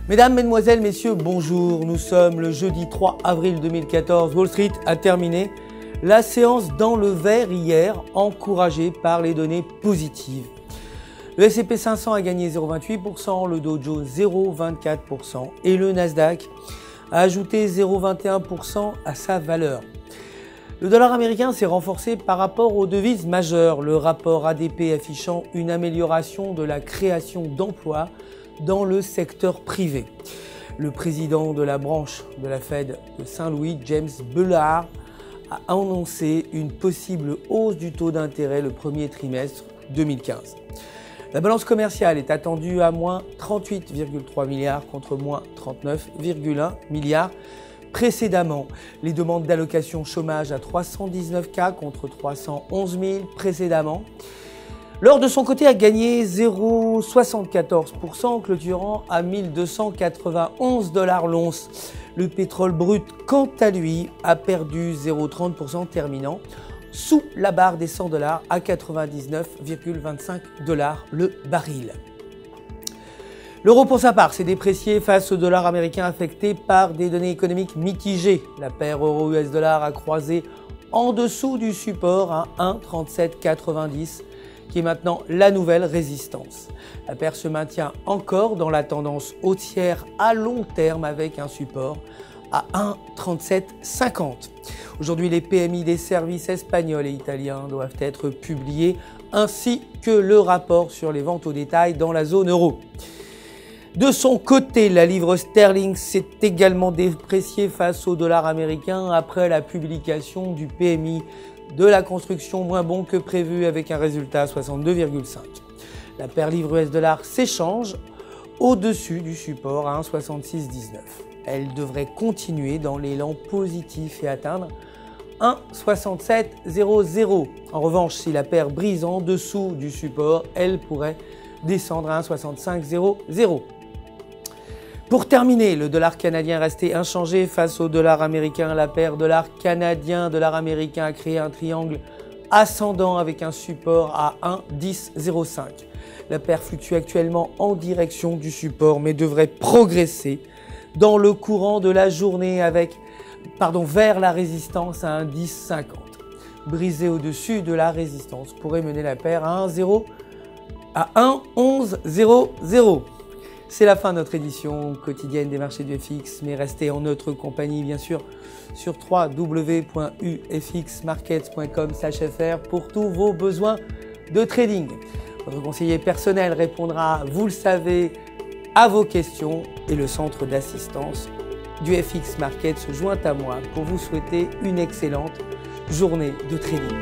Mesdames, Mesdemoiselles, Messieurs, bonjour. Nous sommes le jeudi 3 avril 2014. Wall Street a terminé la séance dans le vert hier, encouragée par les données positives. Le S&P 500 a gagné 0,28%, le Dow Jones 0,24% et le Nasdaq a ajouté 0,21% à sa valeur. Le dollar américain s'est renforcé par rapport aux devises majeures, le rapport ADP affichant une amélioration de la création d'emplois dans le secteur privé. Le président de la branche de la Fed de Saint-Louis, James Bullard, a annoncé une possible hausse du taux d'intérêt le premier trimestre 2015. La balance commerciale est attendue à moins 38,3 milliards contre moins 39,1 milliards précédemment. Les demandes d'allocation chômage à 319 cas contre 311 000 précédemment. L'or de son côté a gagné 0,74%, clôturant à 1291 $ l'once. Le pétrole brut, quant à lui, a perdu 0,30%, terminant sous la barre des 100 $ à 99,25 $ le baril. L'euro pour sa part s'est déprécié face au dollar américain affecté par des données économiques mitigées. La paire euro-US dollar a croisé en dessous du support à 1,3790 qui est maintenant la nouvelle résistance. La paire se maintient encore dans la tendance haussière à long terme avec un support à 1,3750. Aujourd'hui, les PMI des services espagnols et italiens doivent être publiés, ainsi que le rapport sur les ventes au détail dans la zone euro. De son côté, la livre sterling s'est également dépréciée face au dollar américain après la publication du PMI de la construction moins bon que prévu avec un résultat à 62,5. La paire livre US dollar s'échange au-dessus du support à 1,6619. Elle devrait continuer dans l'élan positif et atteindre 1,6700. En revanche, si la paire brise en dessous du support, elle pourrait descendre à 1,6500. Pour terminer, le dollar canadien restait inchangé face au dollar américain. La paire dollar canadien-dollar américain a créé un triangle ascendant avec un support à 1,1005. La paire fluctue actuellement en direction du support mais devrait progresser dans le courant de la journée vers la résistance à 1,1050. Briser au-dessus de la résistance pourrait mener la paire à 1,1100. C'est la fin de notre édition quotidienne des marchés du FX, mais restez en notre compagnie bien sûr sur www.ufxmarkets.com/fr pour tous vos besoins de trading. Votre conseiller personnel répondra, vous le savez, à vos questions et le centre d'assistance du FX Markets se joint à moi pour vous souhaiter une excellente journée de trading.